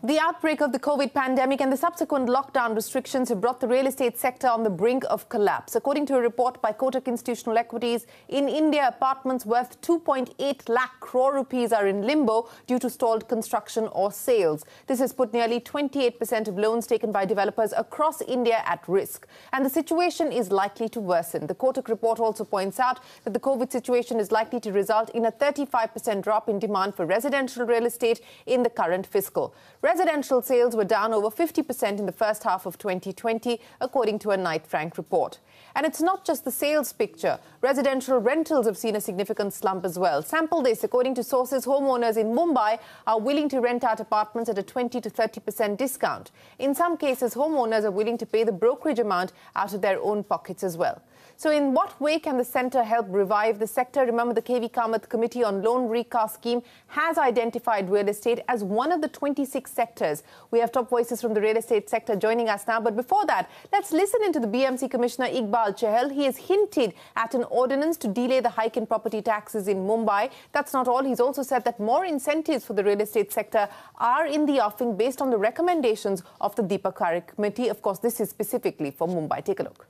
The outbreak of the COVID pandemic and the subsequent lockdown restrictions have brought the real estate sector on the brink of collapse. According to a report by Kotak Institutional Equities, in India, apartments worth 2.8 lakh crore rupees are in limbo due to stalled construction or sales. This has put nearly 28% of loans taken by developers across India at risk. And the situation is likely to worsen. The Kotak report also points out that the COVID situation is likely to result in a 35% drop in demand for residential real estate in the current fiscal. Residential sales were down over 50% in the first half of 2020, according to a Knight Frank report. And it's not just the sales picture. Residential rentals have seen a significant slump as well. Sample this, according to sources, homeowners in Mumbai are willing to rent out apartments at a 20 to 30% discount. In some cases, homeowners are willing to pay the brokerage amount out of their own pockets as well. So in what way can the centre help revive the sector? Remember, the KV Kamath Committee on Loan Recast Scheme has identified real estate as one of the 26 sectors. We have top voices from the real estate sector joining us now. But before that, let's listen into the BMC Commissioner Iqbal Chahal. He has hinted at an ordinance to delay the hike in property taxes in Mumbai. That's not all. He's also said that more incentives for the real estate sector are in the offing based on the recommendations of the Deepak Karek Committee. Of course, this is specifically for Mumbai. Take a look.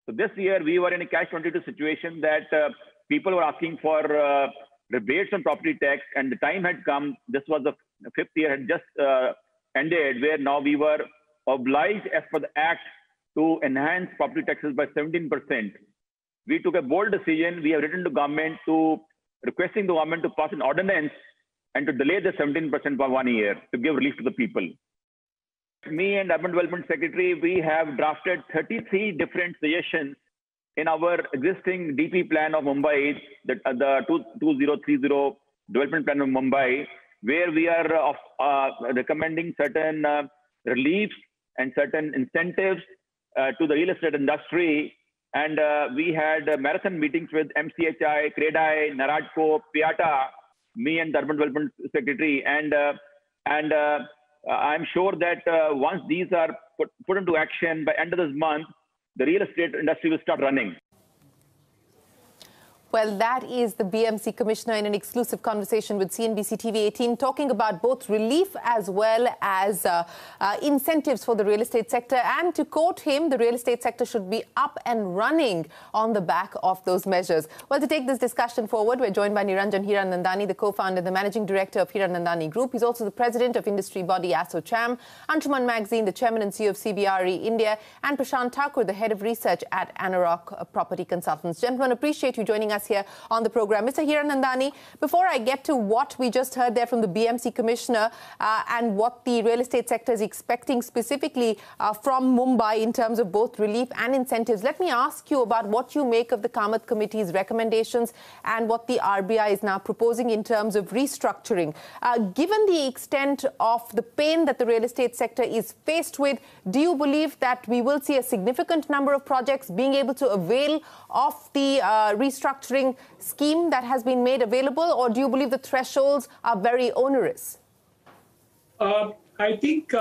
So this year, we were in a catch-22 situation that people were asking for rebates on property tax, and the time had come. This was the fifth year had just ended, where now we were obliged, as per the Act, to enhance property taxes by 17%. We took a bold decision. We have written to government requesting the government to pass an ordinance and to delay the 17% by 1 year to give relief to the people. Me and Urban Development Secretary, we have drafted 33 different suggestions in our existing DP plan of Mumbai, the 2030 development plan of Mumbai, where we are recommending certain reliefs and certain incentives to the real estate industry. And we had marathon meetings with MCHI, CREDAI, NARADCO, PIATA, me and the Urban Development Secretary. And I'm sure that once these are put into action by end of this month, the real estate industry will start running. Well, that is the BMC Commissioner in an exclusive conversation with CNBC Tv18, talking about both relief as well as incentives for the real estate sector. And to quote him, the real estate sector should be up and running on the back of those measures. Well, to take this discussion forward, we're joined by Hiranandani, the co-founder and the managing director of Hiranandani Group. He's also the president of industry body ASSOCHAM, Anshuman Magazine, the chairman and CEO of CBRE India, and Prashant Thakur, the head of research at Anurag Property Consultants. Gentlemen, appreciate you joining us here on the program. Mr. Hiranandani, before I get to what we just heard there from the BMC Commissioner and what the real estate sector is expecting specifically from Mumbai in terms of both relief and incentives, let me ask you about what you make of the Kamath Committee's recommendations and what the RBI is now proposing in terms of restructuring. Given the extent of the pain that the real estate sector is faced with, do you believe that we will see a significant number of projects being able to avail of the restructuring scheme that has been made available, or do you believe the thresholds are very onerous? I think,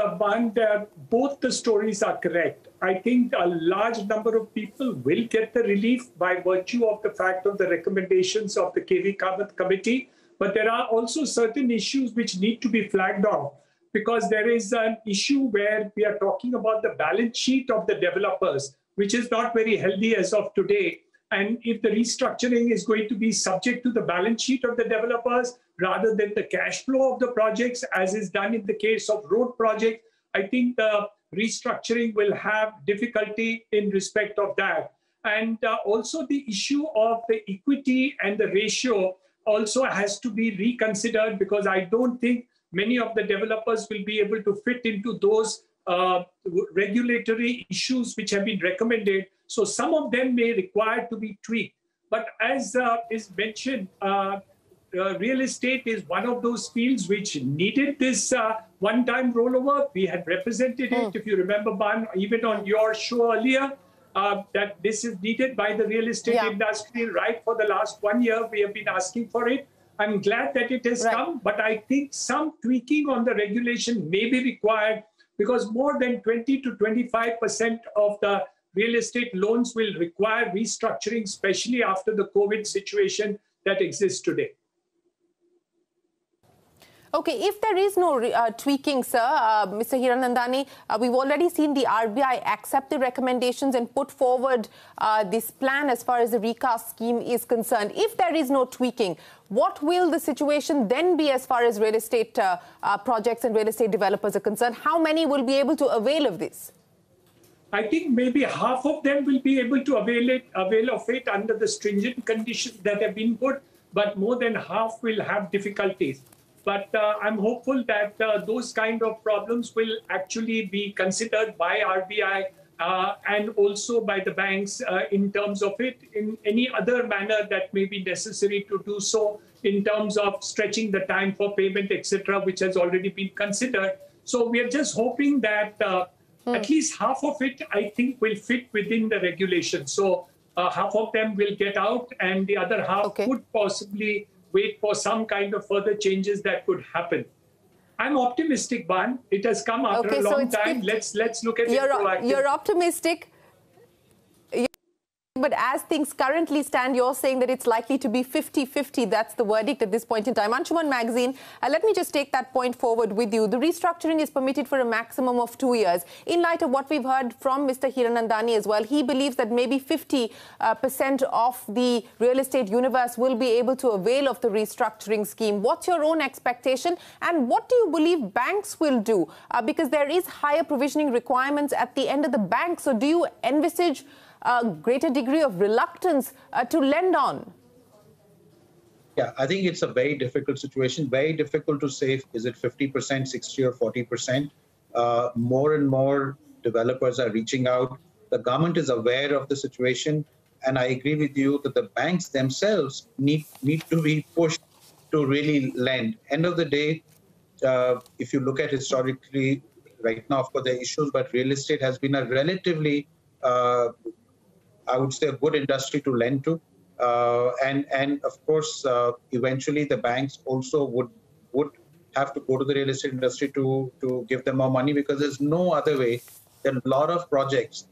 both the stories are correct. I think a large number of people will get the relief by virtue of the fact of the recommendations of the KV Kamath Committee, but there are also certain issues which need to be flagged off, because there is an issue where we are talking about the balance sheet of the developers, which is not very healthy as of today. And if the restructuring is going to be subject to the balance sheet of the developers rather than the cash flow of the projects, as is done in the case of road projects, I think the restructuring will have difficulty in respect of that. And also the issue of the equity and the ratio also has to be reconsidered, because I don't think many of the developers will be able to fit into those regulatory issues which have been recommended. So some of them may require to be tweaked. But as is mentioned, real estate is one of those fields which needed this one-time rollover. We had represented it, if you remember, Ban, even on your show earlier, that this is needed by the real estate industry. Right, for the last 1 year, we have been asking for it. I'm glad that it has come, but I think some tweaking on the regulation may be required, because more than 20 to 25% of the real estate loans will require restructuring, especially after the COVID situation that exists today. Okay, if there is no tweaking, sir, Mr. Hiranandani, we've already seen the RBI accept the recommendations and put forward this plan as far as the recast scheme is concerned. If there is no tweaking, what will the situation then be as far as real estate projects and real estate developers are concerned? How many will be able to avail of this? I think maybe half of them will be able to avail of it under the stringent conditions that have been put, but more than half will have difficulties. But I'm hopeful that those kind of problems will actually be considered by RBI and also by the banks in terms of it in any other manner that may be necessary to do so in terms of stretching the time for payment, etc., which has already been considered. So we are just hoping that at least half of it, I think, will fit within the regulation. So half of them will get out and the other half could possibly wait for some kind of further changes that could happen. I'm optimistic, Ban. It has come after a long time. Let's look at it proactively. You're optimistic. But as things currently stand, you're saying that it's likely to be 50-50. That's the verdict at this point in time. Anshuman Magazine, let me just take that point forward with you. The restructuring is permitted for a maximum of 2 years. In light of what we've heard from Mr. Hiranandani as well, he believes that maybe 50% of the real estate universe will be able to avail of the restructuring scheme. What's your own expectation? And what do you believe banks will do? Because there is higher provisioning requirements at the end of the bank. So do you envisage a greater degree of reluctance to lend on? Yeah, I think it's a very difficult situation. Very difficult to say, is it 50%, 60 or 40%? More and more developers are reaching out. The government is aware of the situation. And I agree with you that the banks themselves need to be pushed to really lend. End of the day, if you look at historically, right now, of course, there are issues, but real estate has been a relatively I would say a good industry to lend to, and of course, eventually the banks also would have to go to the real estate industry to give them more money, because there's no other way. There are a lot of projects,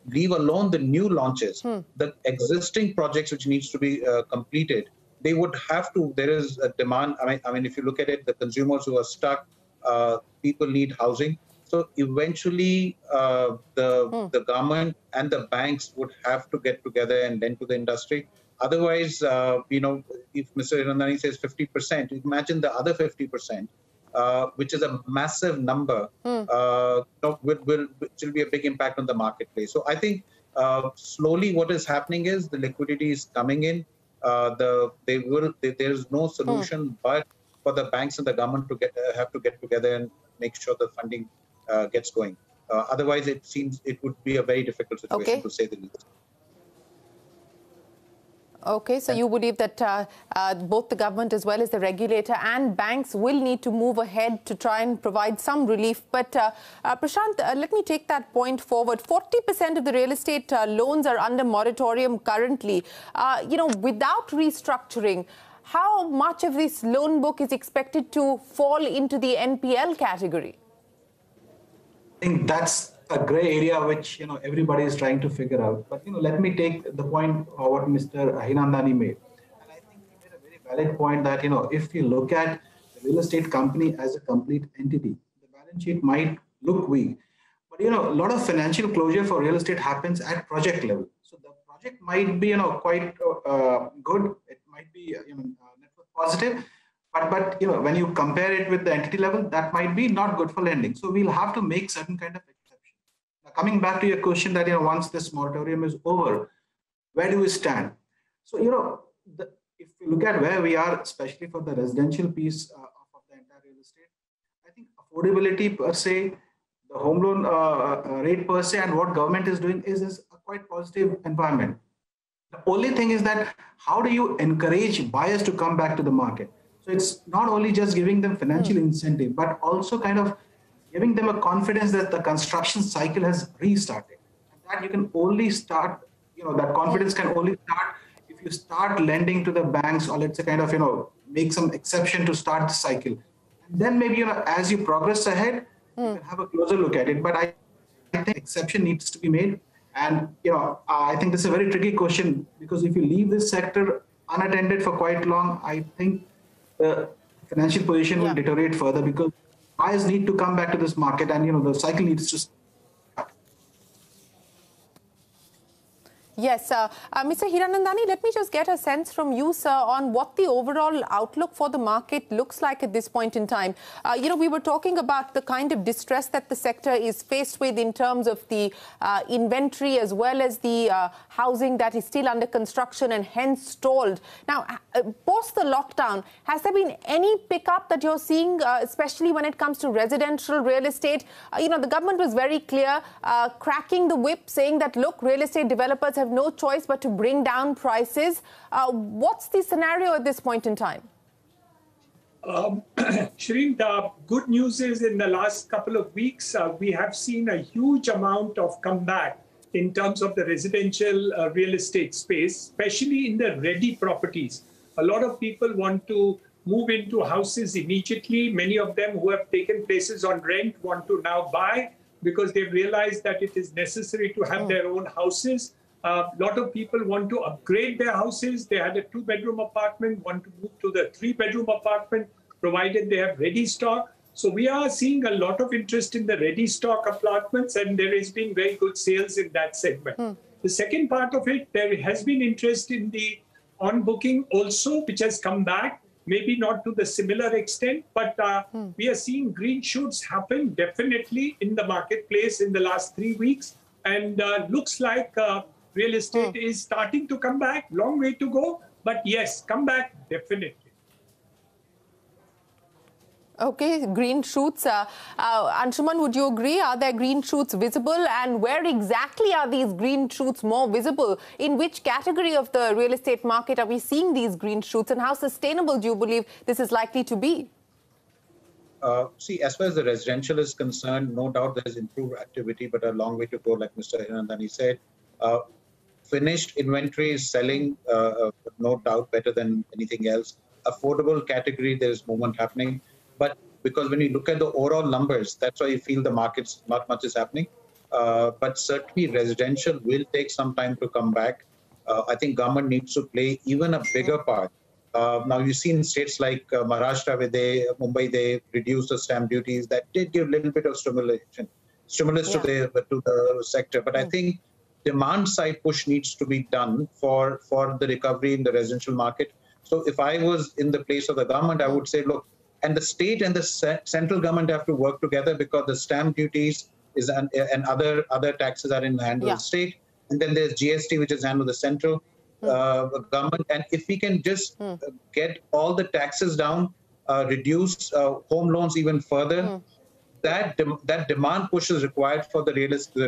leave alone the new launches, the existing projects which needs to be completed. They would have to. There is a demand. I mean, if you look at it, the consumers who are stuck, people need housing. So eventually, the government and the banks would have to get together and lend to the industry. Otherwise, if Mr. Hiranandani says 50%, imagine the other 50%, which is a massive number, which will be a big impact on the marketplace. So I think slowly what is happening is the liquidity is coming in. There is no solution but for the banks and the government to have to get together and make sure the funding gets going. Otherwise, it seems it would be a very difficult situation, to say the least. Okay, so you believe that both the government as well as the regulator and banks will need to move ahead to try and provide some relief. But Prashant, let me take that point forward. 40% of the real estate loans are under moratorium currently. Without restructuring, how much of this loan book is expected to fall into the NPL category? I think that's a gray area which everybody is trying to figure out. But let me take the point of what Mr. Hiranandani made, and I think he made a very valid point that if you look at the real estate company as a complete entity, the balance sheet might look weak. But a lot of financial closure for real estate happens at project level. So the project might be quite good. It might be net worth positive. But when you compare it with the entity level, that might be not good for lending. So we'll have to make certain kind of exception. Now, coming back to your question that once this moratorium is over, where do we stand? So if you look at where we are, especially for the residential piece of the entire real estate, I think affordability per se, the home loan rate per se, and what government is doing is a quite positive environment. The only thing is that how do you encourage buyers to come back to the market? So it's not only just giving them financial incentive, but also kind of giving them a confidence that the construction cycle has restarted. And that you can only start, that confidence can only start if you start lending to the banks, or let's say kind of, make some exception to start the cycle. And then maybe, as you progress ahead, you can have a closer look at it. But I think exception needs to be made. And I think this is a very tricky question, because if you leave this sector unattended for quite long, I think the financial position will deteriorate further, because buyers need to come back to this market, and the cycle needs to. Yes, Mr. Hiranandani, let me just get a sense from you, sir, on what the overall outlook for the market looks like at this point in time. We were talking about the kind of distress that the sector is faced with in terms of the inventory, as well as the housing that is still under construction and hence stalled. Now, post the lockdown, has there been any pickup that you're seeing, especially when it comes to residential real estate? The government was very clear, cracking the whip, saying that, look, real estate developers have no choice but to bring down prices. What's the scenario at this point in time? Shireen, the good news is in the last couple of weeks, we have seen a huge amount of comeback in terms of the residential real estate space, especially in the ready properties. A lot of people want to move into houses immediately. Many of them who have taken places on rent want to now buy, because they've realized that it is necessary to have their own houses. A lot of people want to upgrade their houses. They had a 2-bedroom apartment, want to move to the 3-bedroom apartment, provided they have ready stock. So we are seeing a lot of interest in the ready stock apartments, and there has been very good sales in that segment. The second part of it, there has been interest in the on booking also, which has come back, maybe not to the similar extent, but we are seeing green shoots happen definitely in the marketplace in the last 3 weeks, and looks like real estate is starting to come back. Long way to go, but yes, come back definitely. Okay, green shoots. Anshuman, would you agree? Are there green shoots visible? And where exactly are these green shoots more visible? In which category of the real estate market are we seeing these green shoots? And how sustainable do you believe this is likely to be? See, as far as the residential is concerned, no doubt there is improved activity, but a long way to go, like Mr. Hiranandani said. Finished inventory is selling, no doubt, better than anything else. Affordable category, there is movement happening. But because when you look at the overall numbers, that's why you feel the markets, not much is happening. But certainly residential will take some time to come back. I think government needs to play even a bigger part. Now, you see in states like Maharashtra, where Mumbai, they reduced the stamp duties. That did give a little bit of stimulus to the sector. But I think demand side push needs to be done for the recovery in the residential market. So if I was in the place of the government, I would say, look, and the state and the central government have to work together, because the stamp duties and other taxes are in the hand of the state. And then there's GST, which is handled the central government. And if we can just get all the taxes down, reduce home loans even further, that demand push is required for the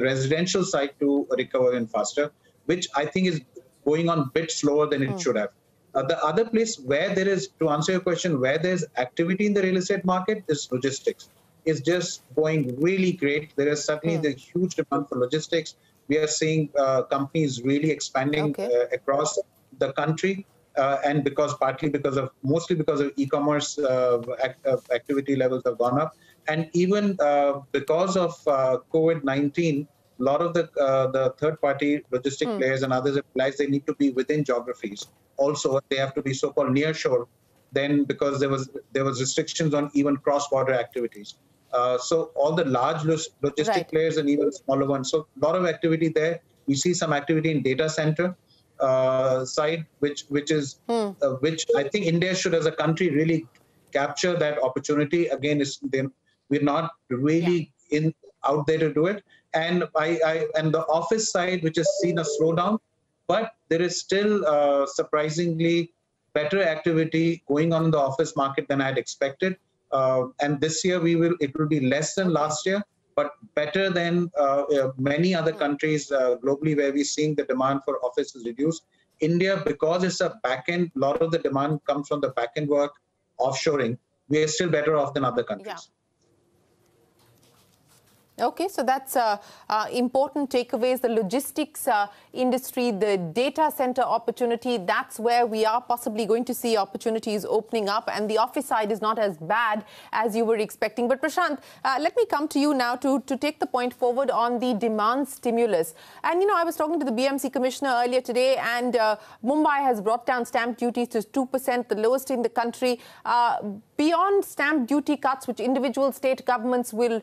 residential side to recover even faster, which I think is going on a bit slower than it should have. The other place where there is, to answer your question, where there's activity in the real estate market is logistics. It's just going really great. There is certainly the huge demand for logistics. We are seeing companies really expanding across the country, and mostly because of e-commerce activity levels have gone up. And even because of COVID-19, a lot of the third-party logistic players and others have realized they need to be within geographies. Also, they have to be so-called nearshore. Then, because there was restrictions on even cross-border activities. So all the large logistic players and even smaller ones. So a lot of activity there. We see some activity in data center side, which I think India should, as a country, really capture that opportunity. Again, we're not really out there to do it. And and the office side, which has seen a slowdown, but there is still surprisingly better activity going on in the office market than I had expected. And this year it will be less than last year, but better than many other countries globally where we're seeing the demand for offices reduced. India, because it's a back-end, a lot of the demand comes from the back-end work, offshoring. We are still better off than other countries. Okay, so that's important takeaways. The logistics industry, the data center opportunity, that's where we are possibly going to see opportunities opening up. And the office side is not as bad as you were expecting. But Prashant, let me come to you now to take the point forward on the demand stimulus. And, you know, I was talking to the BMC commissioner earlier today, and Mumbai has brought down stamp duties to 2%, the lowest in the country. Beyond stamp duty cuts, which individual state governments will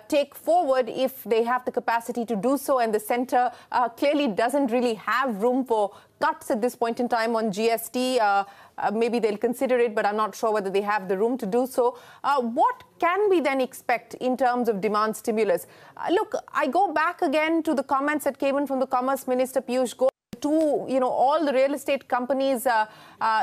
take forward if they have the capacity to do so, and the centre clearly doesn't really have room for cuts at this point in time on GST. Maybe they'll consider it, but I'm not sure whether they have the room to do so. What can we then expect in terms of demand stimulus? Look, I go back again to the comments that came in from the Commerce Minister, Piyush Goyal, to, you know, all the real estate companies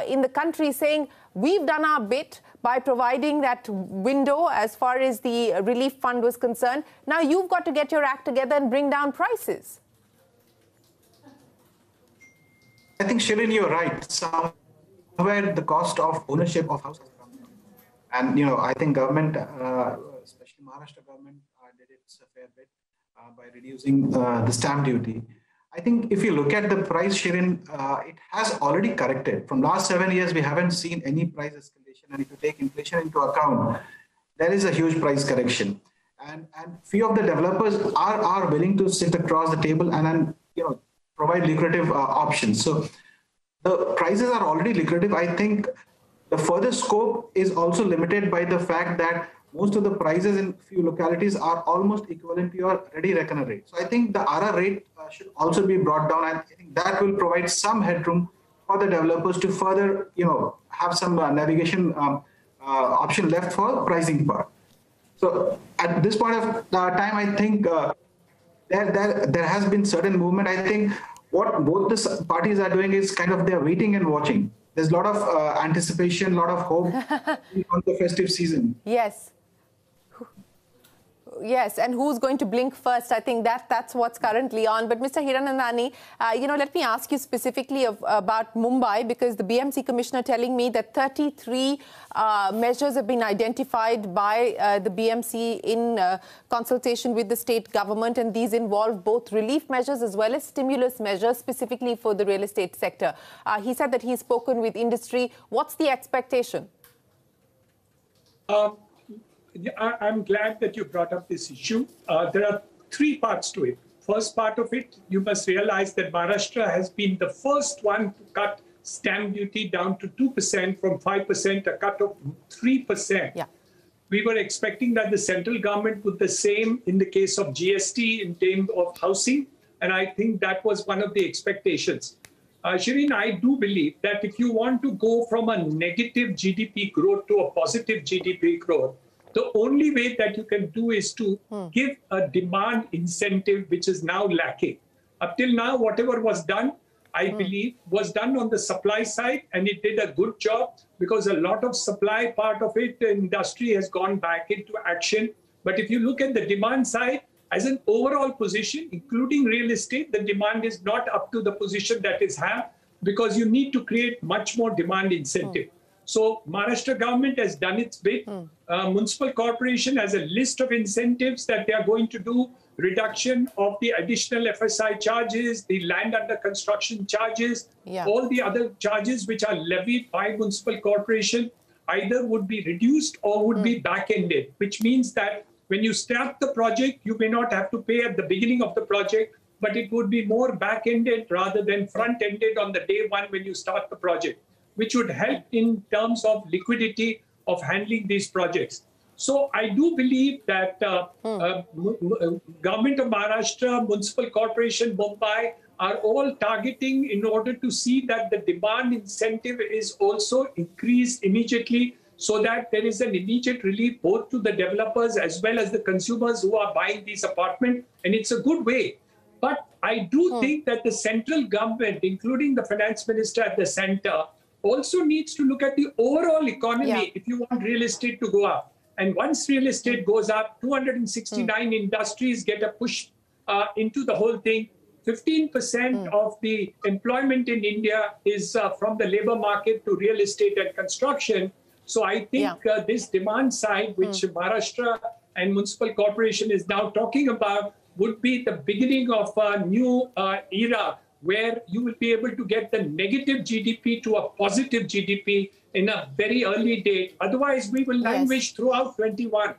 in the country, saying we've done our bit by providing that window as far as the relief fund was concerned. Now you've got to get your act together and bring down prices. I think, Shirin, you're right. Somewhere the cost of ownership of houses come down. And, you know, I think government, especially Maharashtra government, did its fair bit by reducing the stamp duty. I think if you look at the price, Shirin, it has already corrected. From last 7 years, we haven't seen any price escalation. And if you take inflation into account, there is a huge price correction. And few of the developers are willing to sit across the table and then, you know, provide lucrative options. So the prices are already lucrative. I think the further scope is also limited by the fact that most of the prices in few localities are almost equivalent to your ready reckoner rate. So I think the RR rate should also be brought down, and I think that will provide some headroom for the developers to further, you know, have some navigation option left for pricing part. So at this point of time, I think there has been certain movement. I think what both the parties are doing is kind of they're waiting and watching. There's a lot of anticipation, a lot of hope on the festive season. Yes. Yes, and who's going to blink first? I think that's what's currently on. But Mr. Hiranandani, you know, let me ask you specifically about Mumbai, because the BMC commissioner telling me that 33 measures have been identified by the BMC in consultation with the state government, and these involve both relief measures as well as stimulus measures specifically for the real estate sector. He said that he's spoken with industry. What's the expectation? I'm glad that you brought up this issue. There are three parts to it. First part of it, you must realize that Maharashtra has been the first one to cut stamp duty down to 2% from 5%, a cut of 3%. Yeah. We were expecting that the central government would the same in the case of GST in terms of housing, and I think that was one of the expectations. Shirin, I do believe that if you want to go from a negative GDP growth to a positive GDP growth, the only way that you can do is to give a demand incentive, which is now lacking. Up till now, whatever was done, I believe, was done on the supply side, and it did a good job because a lot of supply part of it, the industry has gone back into action. But if you look at the demand side, as an overall position, including real estate, the demand is not up to the position that is have, because you need to create much more demand incentive. So Maharashtra government has done its bit. Municipal corporation has a list of incentives that they are going to do, reduction of the additional FSI charges, the land under construction charges, all the other charges which are levied by municipal corporation either would be reduced or would be back-ended, which means that when you start the project, you may not have to pay at the beginning of the project, but it would be more back-ended rather than front-ended on the day one when you start the project, which would help in terms of liquidity of handling these projects. So I do believe that Government of Maharashtra, Municipal Corporation, Mumbai are all targeting in order to see that the demand incentive is also increased immediately, so that there is an immediate relief both to the developers as well as the consumers who are buying these apartments. And it's a good way. But I do think that the central government, including the finance minister at the center, also needs to look at the overall economy if you want real estate to go up. And once real estate goes up, 269 industries get a push into the whole thing. 15% of the employment in India is from the labor market to real estate and construction. So I think this demand side, which Maharashtra and municipal corporation is now talking about would be the beginning of a new era where you will be able to get the negative GDP to a positive GDP in a very early date. Otherwise, we will languish throughout 21.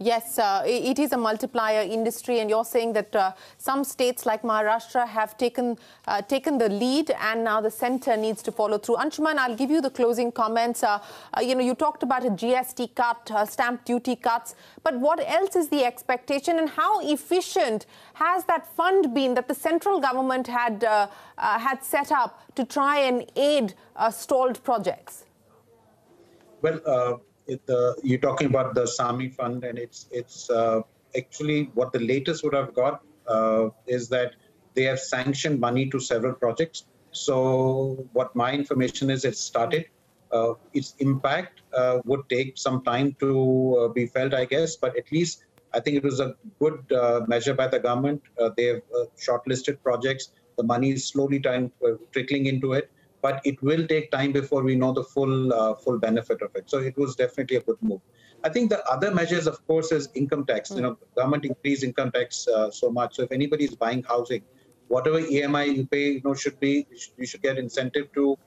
Yes, it is a multiplier industry, and you're saying that some states like Maharashtra have taken the lead, and now the centre needs to follow through. Anshuman, I'll give you the closing comments. You talked about a GST cut, stamp duty cuts, but what else is the expectation, and how efficient has that fund been that the central government had set up to try and aid stalled projects? Well, you're talking about the SAMI fund, and it's actually what the latest would have got is that they have sanctioned money to several projects. So what my information is, it's started. Its impact would take some time to be felt, I guess, but at least I think it was a good measure by the government. They have shortlisted projects. The money is slowly trickling into it. But it will take time before we know the full benefit of it. So it was definitely a good move. I think the other measures, of course, is income tax. Government increased income tax so much. So if anybody is buying housing, whatever EMI you pay, you should get incentive to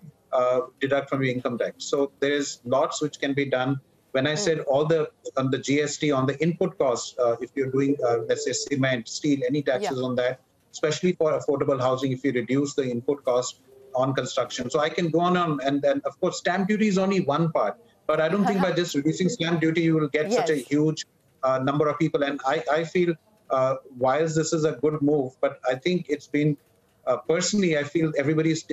deduct from your income tax. So there is lots which can be done. When I said on the GST, on the input costs, if you're doing, let's say, cement, steel, any taxes on that, especially for affordable housing, if you reduce the input cost on construction. So I can go on, and then, of course, stamp duty is only one part. But I don't think by just reducing stamp duty, you will get such a huge number of people. And I feel, whilst this is a good move, but I think it's been, personally, I feel everybody's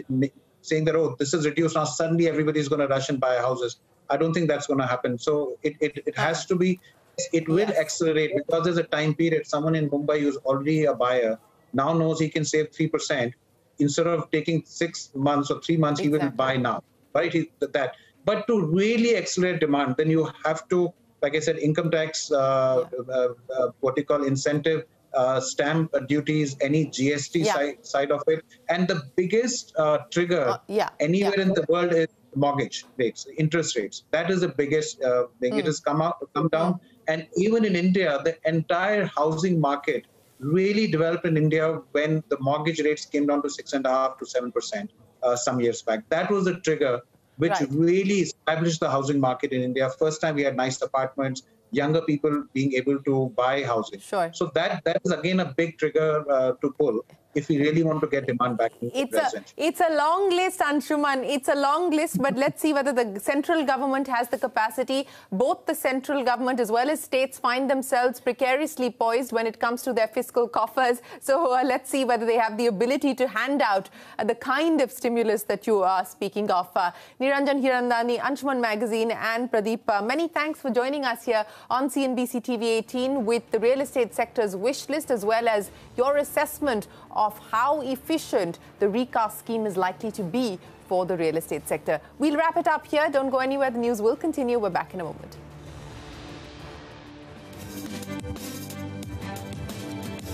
saying that, oh, this is reduced, now suddenly everybody's going to rush and buy houses. I don't think that's going to happen. So it has to be, it will accelerate, because there's a time period. Someone in Mumbai who's already a buyer now knows he can save 3%. Instead of taking 6 months or 3 months, he will buy now, right? But to really accelerate demand, then you have to, like I said, income tax, what you call incentive, stamp duties, any GST side of it. And the biggest trigger anywhere in the world is mortgage rates, interest rates. That is the biggest thing. It has come down. And even in India, the entire housing market really developed in India when the mortgage rates came down to 6.5% to 7% some years back. That was the trigger which really established the housing market in India. First time we had nice apartments, younger people being able to buy housing. So that is again a big trigger to pull if we really want to get demand back. It's a long list, Anshuman. It's a long list, but let's see whether the central government has the capacity. Both the central government as well as states find themselves precariously poised when it comes to their fiscal coffers. So let's see whether they have the ability to hand out the kind of stimulus that you are speaking of. Niranjan, Hiranandani, Anshuman Magazine and Pradeep, many thanks for joining us here on CNBC TV18 with the real estate sector's wish list, as well as your assessment of how efficient the recast scheme is likely to be for the real estate sector. We'll wrap it up here. Don't go anywhere. The news will continue. We're back in a moment.